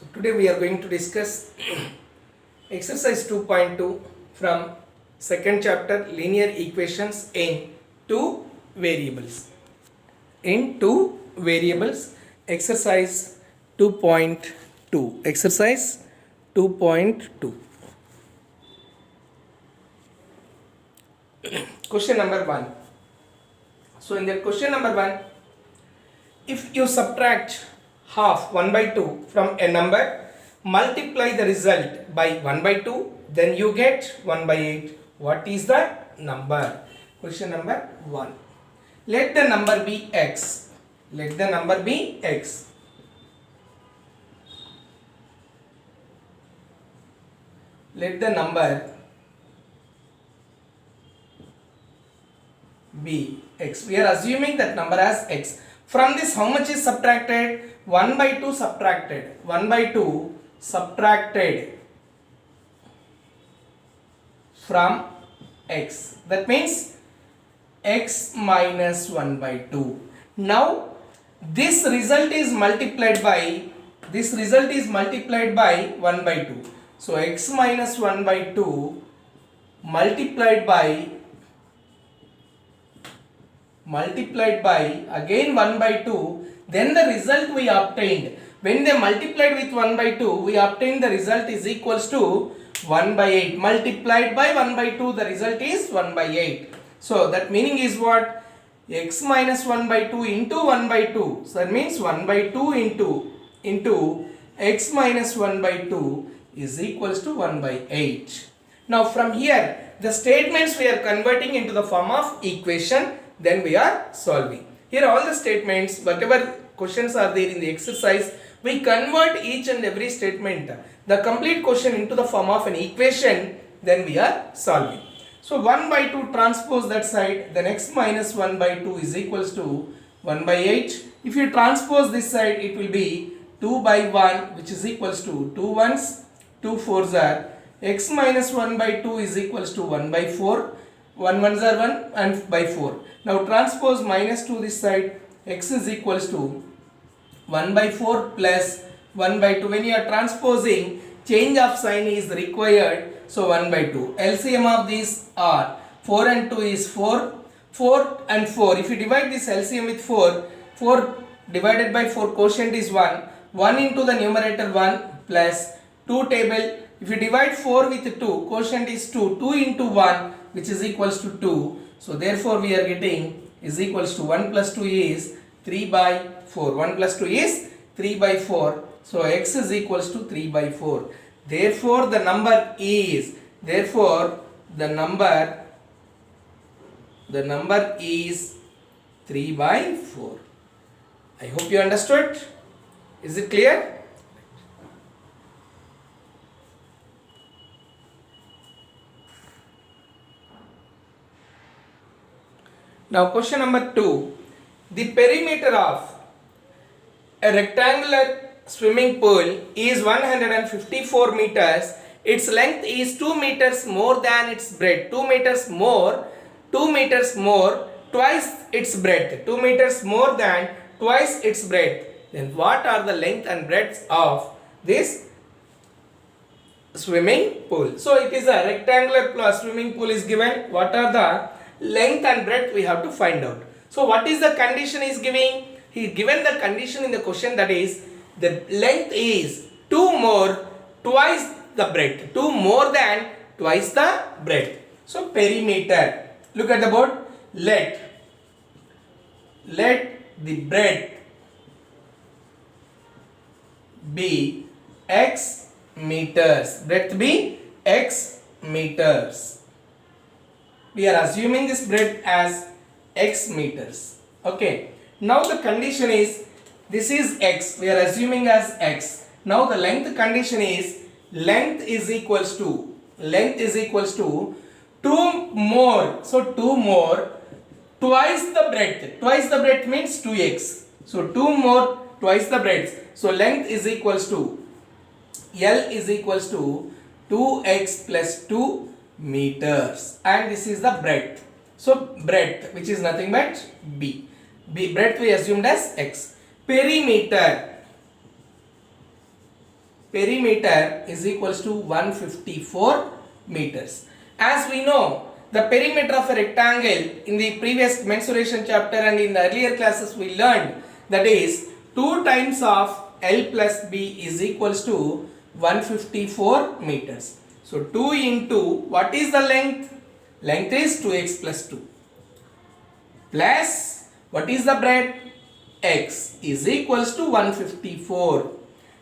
Today we are going to discuss exercise 2.2 from second chapter linear equations in two variables. In two variables, exercise 2.2. Exercise 2.2. Question number 1. So in the question number 1, if you subtract half 1 by 2 from a number, multiply the result by 1 by 2, then you get 1 by 8. What is the number? Question number 1. Let the number be x. Let the number be x. Let the number be x. We are assuming that number as x. From this, how much is subtracted? 1 by 2 subtracted. 1 by 2 subtracted from x. That means x minus 1 by 2. Now, this result is multiplied by 1 by 2. So, x minus 1 by 2 multiplied by again 1 by 2, then the result we obtained, when they multiplied with 1 by 2, we obtained the result is equals to 1 by 8. Multiplied by 1 by 2, the result is 1 by 8. So that meaning is what? X minus 1 by 2 into 1 by 2. So that means 1 by 2 into x minus 1 by 2 is equals to 1 by 8. Now from here, the statements we are converting into the form of equation, then we are solving. Here all the statements, whatever questions are there in the exercise, we convert each and every statement, the complete question into the form of an equation, then we are solving. So 1 by 2 transpose that side, then x minus 1 by 2 is equals to 1 by 8. If you transpose this side, it will be 2 by 1, which is equals to 2 ones, 2 fours are, x minus 1 by 2 is equals to 1 by 4, 1 ones are 1 and by 4. Now transpose minus 2 this side, x is equals to 1 by 4 plus 1 by 2. When you are transposing, change of sign is required. So 1 by 2. LCM of these are 4 and 2 is 4. 4 and 4. If you divide this LCM with 4, 4 divided by 4 quotient is 1. 1 into the numerator 1 plus 2 table. If you divide 4 with 2, quotient is 2. 2 into 1, which is equals to 2. So therefore we are getting is equals to 1 plus 2 is 3 by 4. 1 plus 2 is 3 by 4. So x is equals to 3 by 4. Therefore the number is 3 by 4. I hope you understood. Is it clear? Now question number 2. The perimeter of a rectangular swimming pool is 154 meters. Its length is 2 meters more than its breadth. 2 meters more, twice its breadth. 2 meters more than twice its breadth. Then what are the length and breadth of this swimming pool? So it is a rectangular swimming pool is given. What are the length and breadth we have to find out. So what is the condition he is giving? He is given the condition in the question, that is the length is 2 more twice the breadth. 2 more than twice the breadth. So perimeter. Look at the board. Let the breadth be x meters. Breadth be x meters. We are assuming this breadth as x meters. Okay. Now the condition is, this is x. We are assuming as x. Now the length condition is, length is equals to 2 more. So 2 more twice the breadth. Twice the breadth means 2x. So 2 more twice the breadth. So length is equals to, L is equals to 2x plus 2 meters, and this is the breadth. So breadth, which is nothing but b. Breadth we assumed as x. Perimeter perimeter is equals to 154 meters. As we know, the perimeter of a rectangle in the previous mensuration chapter and in the earlier classes we learned, that is 2 times of L plus B is equals to 154 meters. So 2 into what is the length? Length is 2x plus 2 plus what is the breadth? X is equals to 154.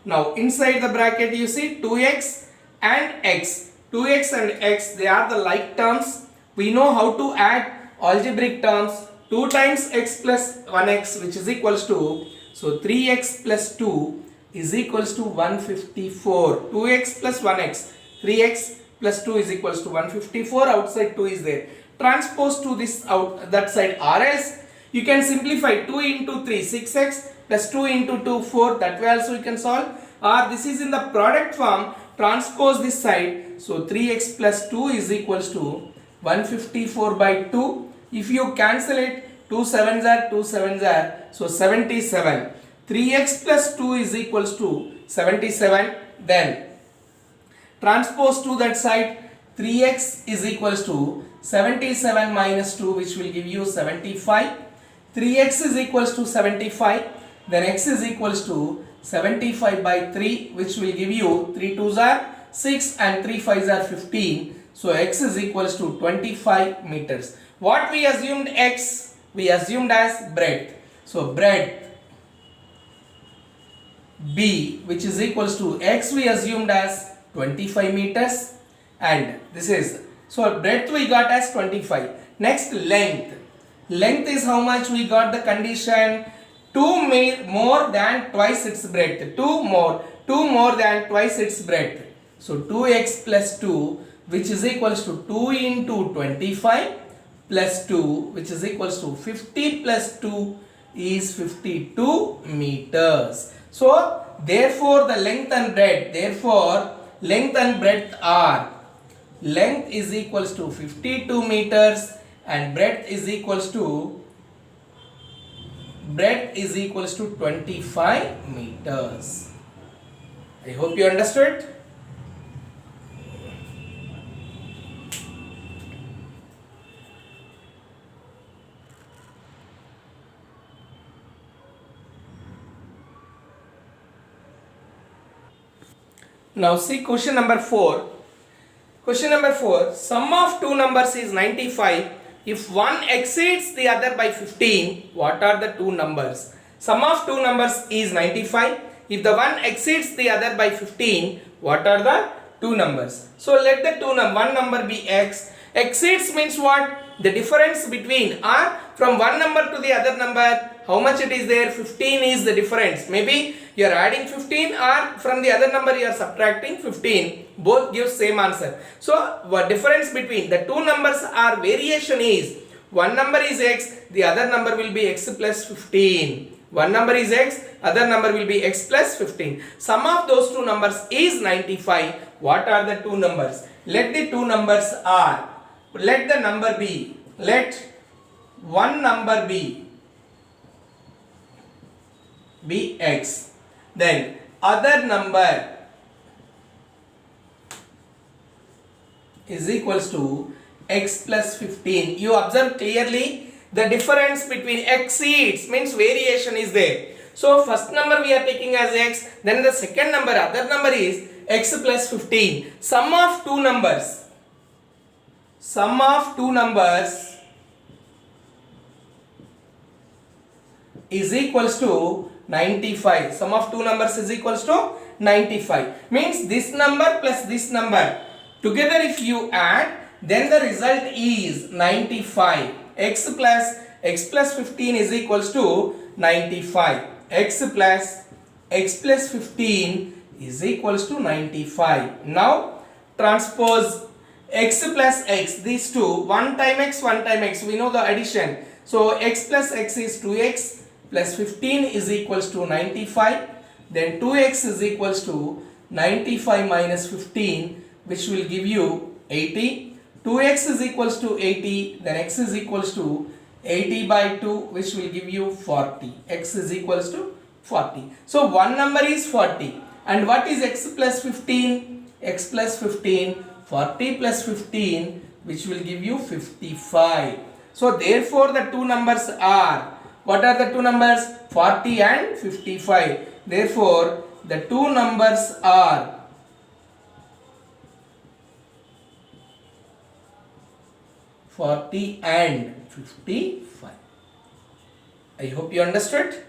Now inside the bracket you see 2x and x. 2x and x, they are the like terms. We know how to add algebraic terms. 2 times x plus 1x, which is equals to, so 3x plus 2 is equals to 154. 2x plus 1x, 3x plus 2 is equals to 154. Outside 2 is there. Transpose to this out that side, or else you can simplify 2 into 3, 6x plus 2 into 2, 4. That way also you can solve. Or this is in the product form. Transpose this side. So 3x plus 2 is equals to 154 by 2. If you cancel it, 2 7s are 2 7s are. So 77. 3x plus 2 is equals to 77. Then transpose to that side. 3x is equals to 77 minus 2, which will give you 75. 3x is equals to 75. Then x is equals to 75 by 3, which will give you 3 2s are 6 and 3 5s are 15. So x is equals to 25 meters. What we assumed x? We assumed as breadth. So breadth B, which is equals to x, we assumed as 25 meters, and this is, so breadth we got as 25. Next, length. Length is how much? We got the condition 2 more than twice its breadth. 2 more than twice its breadth. So 2x plus 2, which is equals to 2 into 25 plus 2, which is equals to 50 plus 2 is 52 meters. So therefore the length and breadth, are, length is equals to 52 meters and breadth is equals to 25 meters. I hope you understood. Now see question number 4. Question number 4. Sum of two numbers is 95. If one exceeds the other by 15, what are the two numbers? Sum of two numbers is 95. If the one exceeds the other by 15, what are the two numbers? So let the one number be x. Exceeds means what? The difference between, or from one number to the other number, how much it is there? 15 is the difference. Maybe you are adding 15 or from the other number you are subtracting 15. Both give same answer. So what difference between the two numbers or variation is, one number is x, the other number will be x plus 15. One number is x, other number will be x plus 15. Sum of those two numbers is 95. What are the two numbers? Let the two numbers are, let the number be, let one number be x, then other number is equals to x plus 15. You observe clearly the difference between exceeds means variation is there. So first number we are taking as x, then the second number, other number is x plus 15. Sum of two numbers is equals to 95. Sum of two numbers is equals to 95. Means this number plus this number together if you add, then the result is 95. X plus 15 is equals to 95. X plus 15 is equals to 95. Now transpose x plus x, these two, 1 time x, we know the addition. So x plus x is 2x plus 15 is equals to 95. Then 2x is equals to 95 minus 15, which will give you 80. 2x is equals to 80, then x is equals to 80 by 2, which will give you 40. X is equals to 40. So one number is 40 And what is x plus 15? X plus 15, 40 plus 15, which will give you 55. So therefore the two numbers are, what are the two numbers? 40 and 55. Therefore the two numbers are 40 and 55. I hope you understood.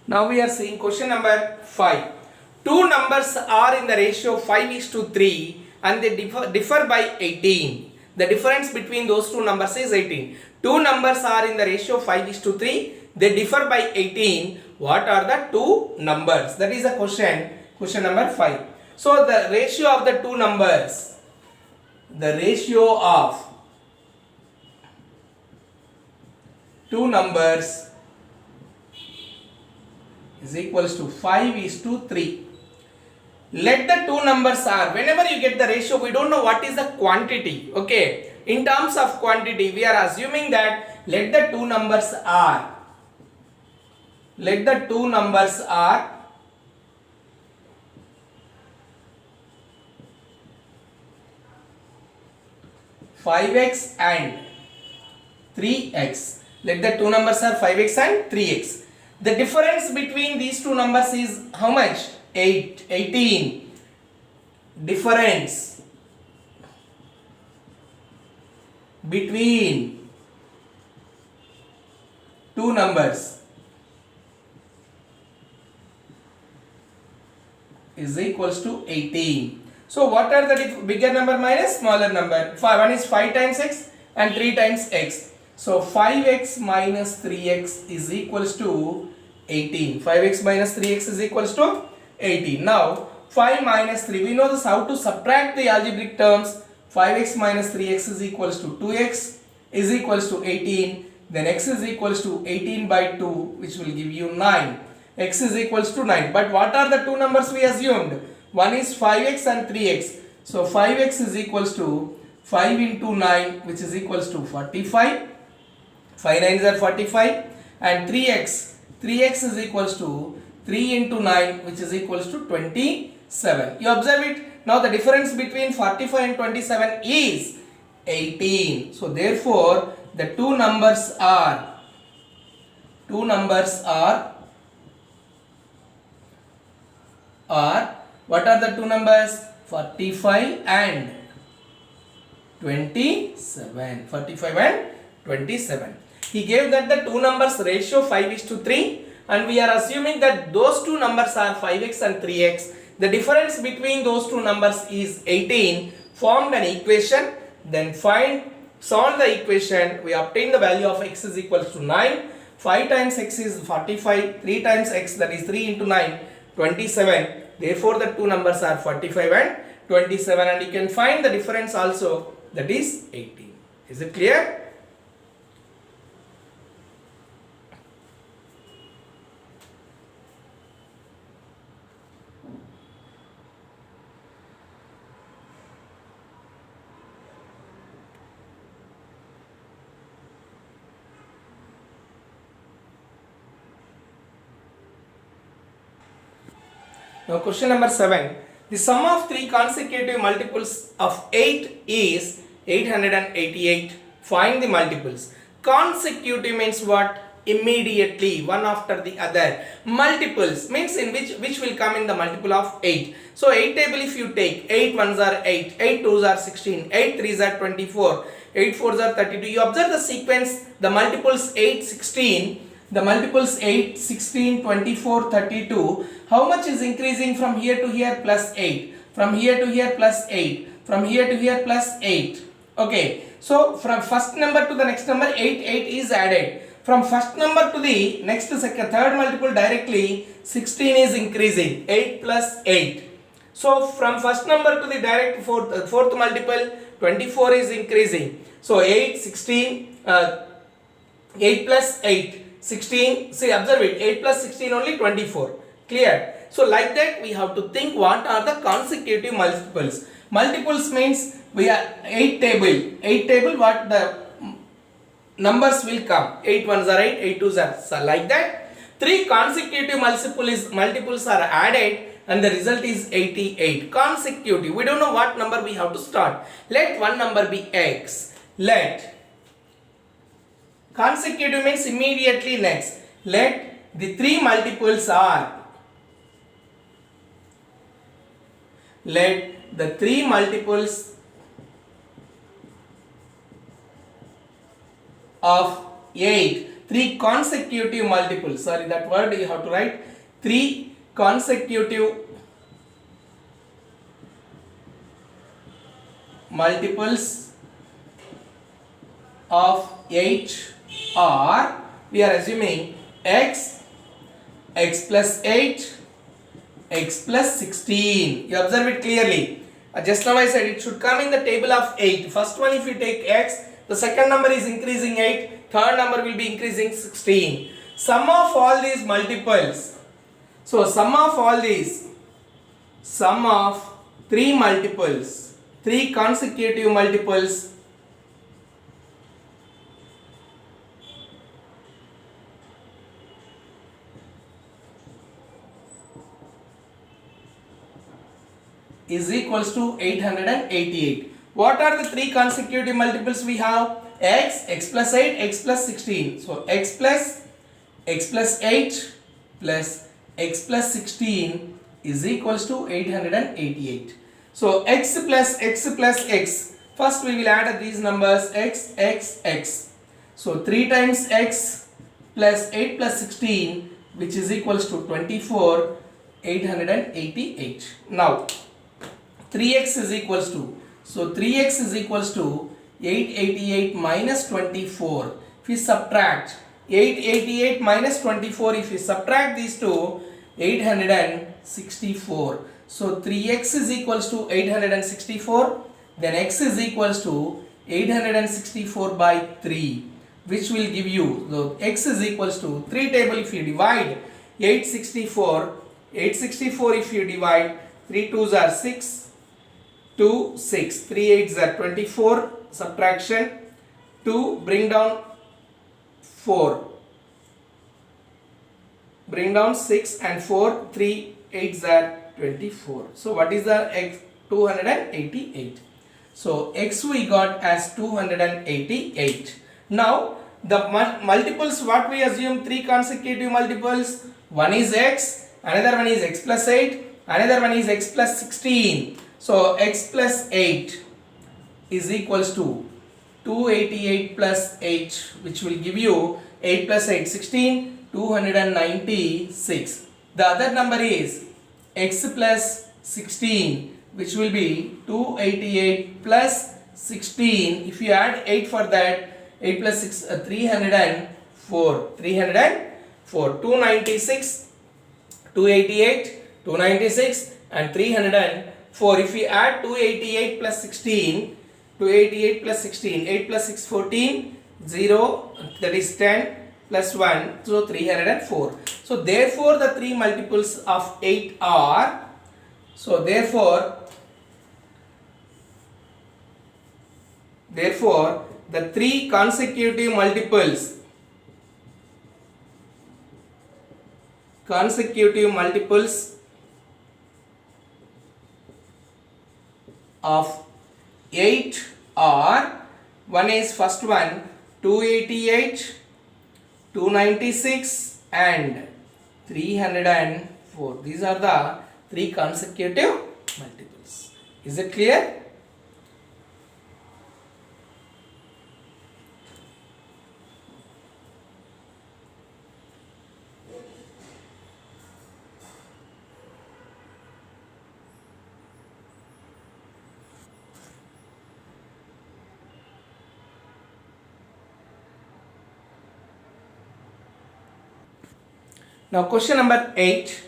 Now we are seeing question number 5. Two numbers are in the ratio 5:3 and they differ by 18. The difference between those two numbers is 18. Two numbers are in the ratio 5:3. They differ by 18. What are the two numbers? That is the question. Question number 5. So the ratio of the two numbers. The ratio of two numbers is equals to 5:3. Let the two numbers are, whenever you get the ratio, we don't know what is the quantity. Okay, in terms of quantity, we are assuming that let the two numbers are 5x and 3x. Let the two numbers are 5x and 3x. The difference between these two numbers is how much? 18. Difference between two numbers is equals to 18. So what are the bigger number minus smaller number? One is 5 times x and 3 times x. So 5x minus 3x is equals to 18. 5x minus 3x is equals to 18. Now 5 minus 3, we know this how to subtract the algebraic terms. 5x minus 3x is equals to 2x is equals to 18. Then x is equals to 18 by 2, which will give you 9. X is equals to 9. But what are the two numbers we assumed? One is 5x and 3x. So 5x is equals to 5 into 9, which is equals to 45. 5 9s are 45. And 3x is equals to 3 into 9, which is equals to 27. You observe it. Now the difference between 45 and 27 is 18. So therefore the two numbers are what are the two numbers? 45 and 27. 45 and 27. He gave that the two numbers ratio 5:3, and we are assuming that those two numbers are 5x and 3x. The difference between those two numbers is 18. Formed an equation, then solve the equation. We obtain the value of x is equals to 9. 5 times x is 45. 3 times x, that is 3 into 9, 27. Therefore the two numbers are 45 and 27, and you can find the difference also, that is 18. Is it clear? Now question number 7. The sum of three consecutive multiples of 8 is 888. Find the multiples. Consecutive means what? Immediately, one after the other. Multiples means in which will come in the multiple of 8. So 8 table, if you take 8 ones are 8, 8 twos are 16, 8 threes are 24, 8 fours are 32. You observe the sequence, the multiples 8, 16. The multiples 8, 16, 24, 32. How much is increasing from here to here? Plus 8. From here to here plus 8. From here to here plus 8. Okay. So from first number to the next number 8 is added. From first number to the next third multiple directly 16 is increasing. 8 plus 8. So from first number to the direct fourth multiple 24 is increasing. So 8, 16, 8 plus 8. 16. See, observe it. 8 plus 16 only 24. Clear? So like that we have to think what are the consecutive multiples. Multiples means we are 8 table. 8 table what the numbers will come. 8 ones are 8, 8 twos are so like that. 3 consecutive multiples are added and the result is 88. Consecutive. We don't know what number we have to start. Let one number be x. Let consecutive means immediately next. Let the 3 multiples are. Let the 3 multiples of 8. 3 consecutive multiples. Sorry, that word you have to write. 3 consecutive multiples of 8 are, we are assuming x, x plus 8, x plus 16. You observe it clearly. Just now I said it should come in the table of 8. First one if you take x, the second number is increasing 8, third number will be increasing 16. Sum of all these multiples. So sum of all these, sum of 3 multiples, 3 consecutive multiples is equals to 888. What are the 3 consecutive multiples we have? X, x plus 8, x plus 16. So x plus 8 plus x plus 16 is equals to 888. So x plus x. First we will add these numbers x, x, x. So 3 times x plus 8 plus 16 which is equals to 24, 888. Now 3x is equals to, so 3x is equals to 888 minus 24. If we subtract 888 minus 24, if we subtract these two, 864. So 3x is equals to 864, then x is equals to 864 by 3, which will give you, so x is equals to 3 table if you divide 864 if you divide 3 2s are 6, 2, 6, 3 8s are 24, subtraction 2, bring down 4, bring down 6 and 4, 3 8s are 24. So what is the x? 288. So x we got as 288. Now the multiples what we assume 3 consecutive multiples. One is x, another one is x plus 8, another one is x plus 16. So x plus 8 is equals to 288 plus 8, which will give you 8 plus 8 16, 296. The other number is x plus 16, which will be 288 plus 16. If you add 8 for that, 8 plus 6 304, 296, 288, 296 and 304. If we add 288 plus 16, 288 plus 16, 8 plus 6 14, 0, that is 10 plus 1, so 304. So therefore the 3 multiples of 8 are, so therefore the 3 consecutive multiples of 8 are, one is first one 288, 296 and 304. These are the 3 consecutive multiples. Is it clear? Now question number 8.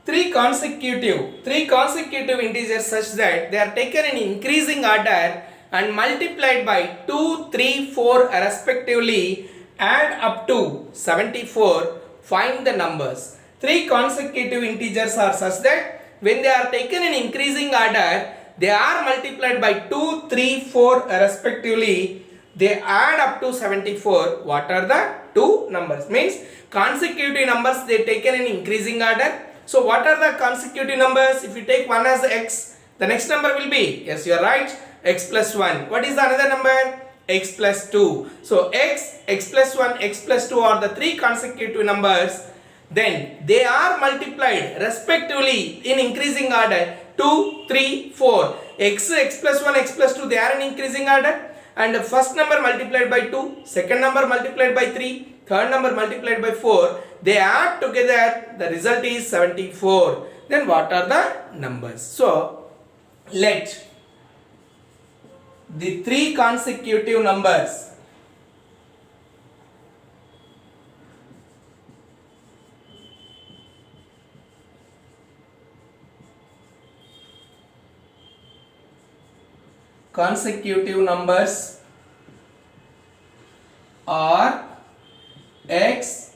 3 consecutive integers such that they are taken in increasing order and multiplied by 2, 3, 4 respectively add up to 74, find the numbers. Three consecutive integers are such that when they are taken in increasing order, they are multiplied by 2, 3, 4 respectively. They add up to 74. What are the two numbers? Means consecutive numbers they taken in increasing order. So what are the consecutive numbers? If you take one as x, the next number will be, yes, you are right, x plus 1. What is the another number? X plus 2. So x plus 1, x plus 2 are the three consecutive numbers. Then they are multiplied respectively in increasing order 2, 3, 4. X plus 1, x plus 2 they are in increasing order. And the first number multiplied by 2, second number multiplied by 3, third number multiplied by 4. They add together, the result is 74. Then what are the numbers? So let the three consecutive numbers are x,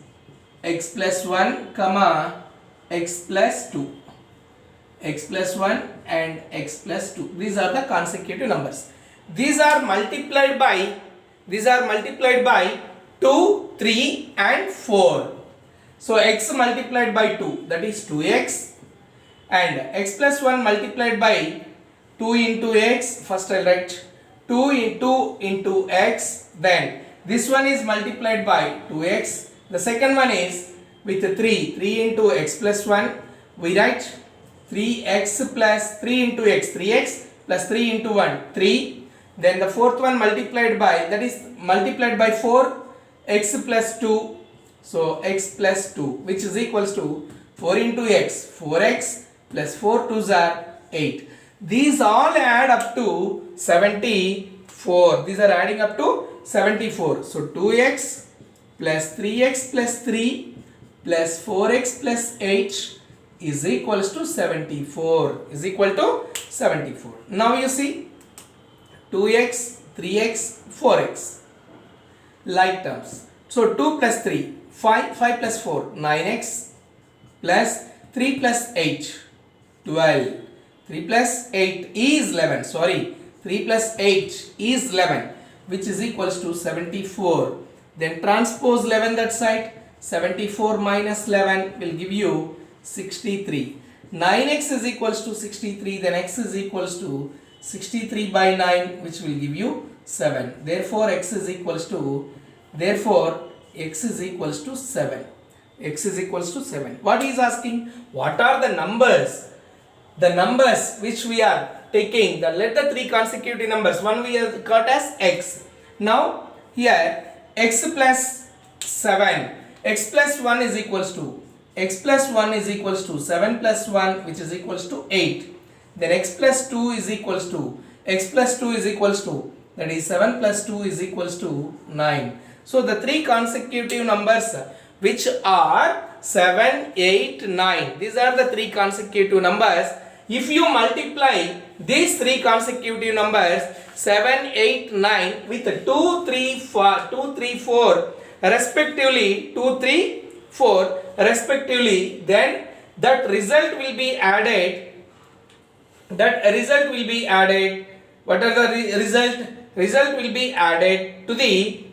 x plus 1, comma, x plus 2. X plus 1 and x plus 2. These are the consecutive numbers. These are multiplied by 2, 3 and 4. So x multiplied by 2, that is 2x, and x plus 1 multiplied by 2 into x. First I'll write 2 into x, then this one is multiplied by 2x. The second one is with 3 into x plus 1. We write 3x plus 3 into x, 3x plus 3 into 1, 3. Then the fourth one multiplied by, that is multiplied by 4, x plus 2. So x plus 2, which is equals to 4 into x, 4x plus 4 2s are 8. These all add up to 74. These are adding up to 74. So 2x plus 3x plus 3 plus 4x plus 8 is equals to 74. Is equal to 74. Now you see 2x, 3x, 4x. Like terms. So 2 plus 3, 5 plus 4, 9x plus 3 plus 8, 12. 3 plus 8 is 11. Sorry. 3 plus 8 is 11, which is equals to 74. Then transpose 11 that side. 74 minus 11 will give you 63. 9x is equals to 63. Then x is equals to 63 by 9, which will give you 7. Therefore x is equals to 7. X is equals to 7. What he is asking? What are the numbers? The numbers which we are taking, let the three consecutive numbers. One we have got as x. Now here x plus 7. X plus 1 is equals to 7 plus 1, which is equals to 8. Then x plus 2 is equals to that is 7 plus 2 is equals to 9. So the three consecutive numbers which are 7, 8, 9. These are the three consecutive numbers. If you multiply these three consecutive numbers 7, 8, 9 with 2, 3, 4 respectively, 2, 3, 4 respectively, then that result will be added. What are the result? Result will be added to the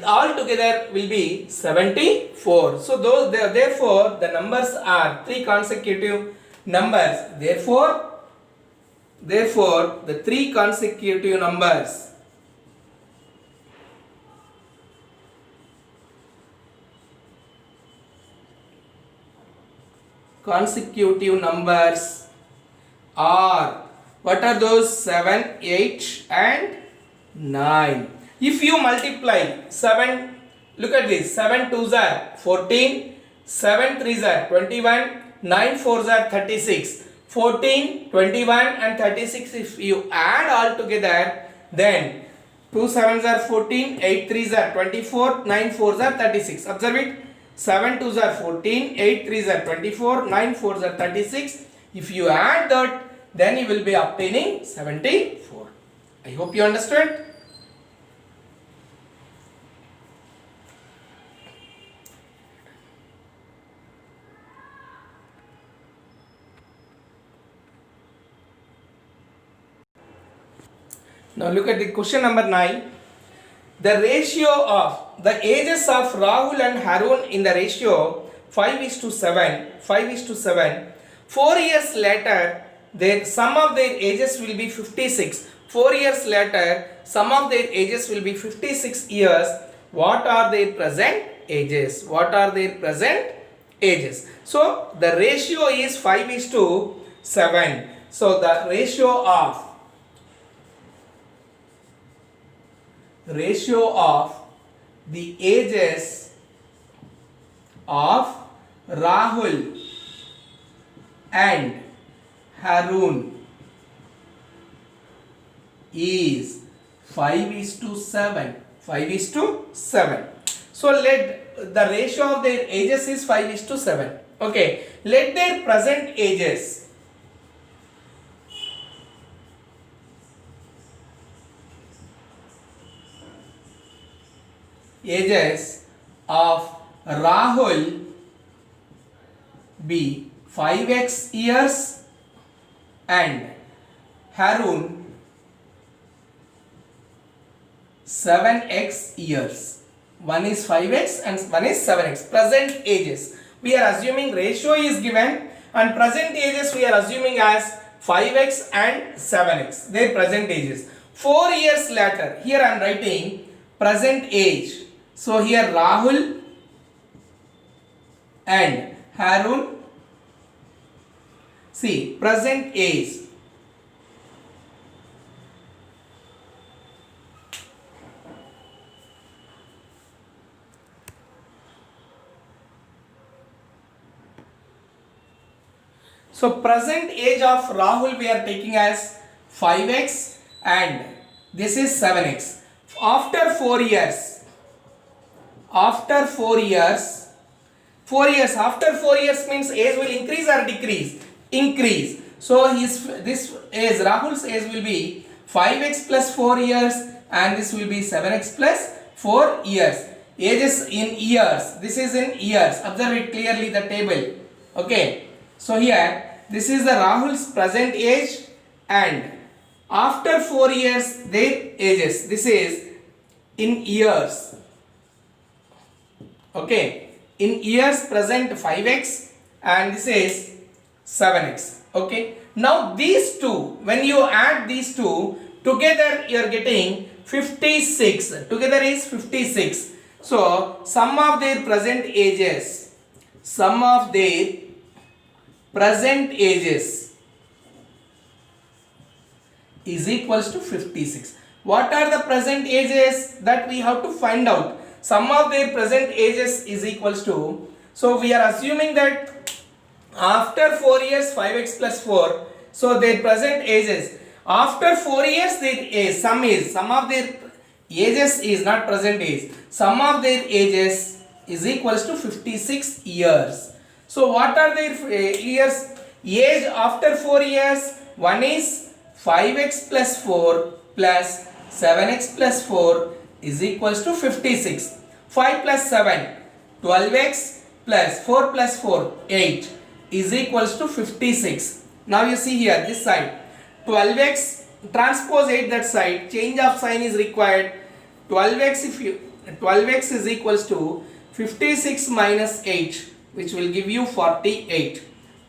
all together will be 74. So therefore the numbers are three consecutive numbers. Therefore the three consecutive numbers are, what are those? 7, 8 and 9. If you multiply 7, look at this, 7 2s are 14, 7 3s are 21, 9 4s are 36. 14, 21 and 36, if you add all together, then 2 7s are 14, 8 3s are 24, 9 4s are 36. Observe it. 7 2s are 14, 8 3s are 24, 9 4s are 36. If you add that, then you will be obtaining 74. I hope you understood. Now look at the question number 9. The ratio of the ages of Rahul and Harun in the ratio 5:7, 5:7. 4 years later, their sum of their ages will be 56. 4 years later, sum of their ages will be 56 years. What are their present ages? What are their present ages? So the ratio is 5:7. So the ratio of the ages of Rahul and Harun is 5:7. 5:7. So let the ratio of their ages is 5:7. Okay. Let their present ages of Rahul be 5x years and Harun 7x years. One is 5x and one is 7x. Present ages. We are assuming ratio is given and present ages we are assuming as 5x and 7x. Their present ages. 4 years later, here I am writing present age. So here Rahul and Harun, see present age. So present age of Rahul we are taking as 5x and this is 7x. After 4 years, after 4 years, after 4 years means age will increase or decrease? Increase. So this age, Rahul's age will be 5x plus 4 years and this will be 7x plus 4 years. Ages in years. This is in years. Observe it clearly the table. Okay. So here this is the Rahul's present age and after 4 years their ages. This is in years. Okay. In years present 5x and this is 7x. Okay. Now these two, when you add these two together, you are getting 56. Together is 56. So sum of their present ages. Sum of their present ages is equals to 56. What are the present ages that we have to find out? Sum of their present ages is equals to, so we are assuming that after 4 years 5x plus 4, so their present ages, after 4 years their sum of their ages is not present age, sum of their ages is equals to 56 years. So what are their years? Age after 4 years, one is 5x plus 4 plus 7x plus 4 is equals to 56. 5 plus 7, 12x plus 4 plus 4, 8 is equals to 56. Now you see here this side, 12x transpose 8 that side, change of sign is required. 12x is equals to 56 minus 8, which will give you 48.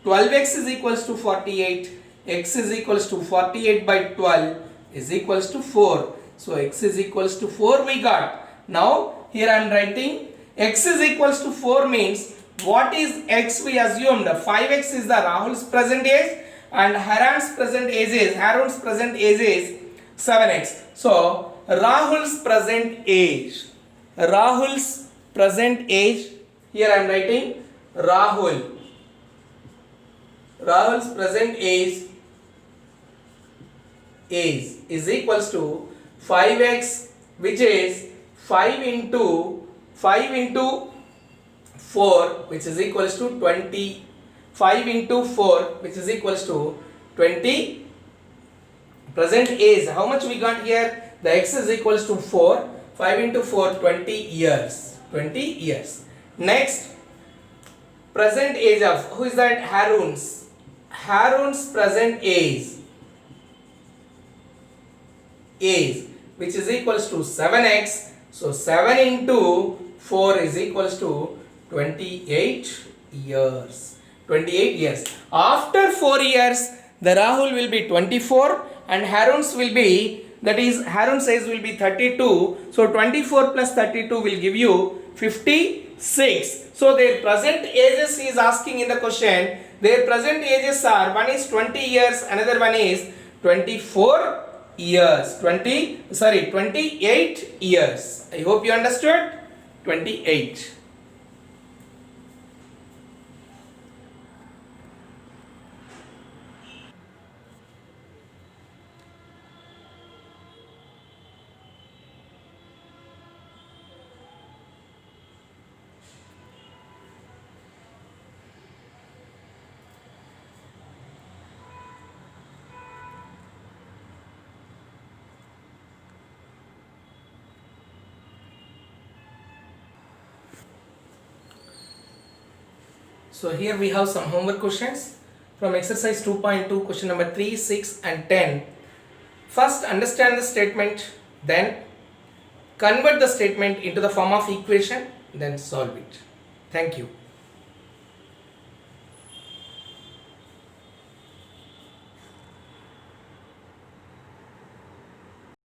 12x is equals to 48, x is equals to 48 by 12 is equals to 4. So x is equals to 4 we got. Now here I am writing x is equals to 4 means what is x? We assumed 5x is the Rahul's present age and Harun's present age is 7x. So Rahul's present age, here I am writing Rahul's present age is equals to 5x, which is 5 into 4, which is equals to 20. 5 into 4, which is equals to 20. Present age, how much we got here? The x is equals to 4. 5 into 4, 20 years. 20 years. Next, present age of, who is that? Harun's present age is, which is equals to 7x. So 7 into 4 is equals to 28 years. 28 years. After 4 years, the Rahul will be 24 and Harun's will be, that is Harun's age will be 32. So 24 plus 32 will give you 56. So their present ages he is asking in the question. Their present ages are, one is 20 years, another one is 24 years. 28 years. I hope you understood. 28. So here we have some homework questions from exercise 2.2, question number 3, 6 and 10. First understand the statement, then convert the statement into the form of equation, then solve it. Thank you.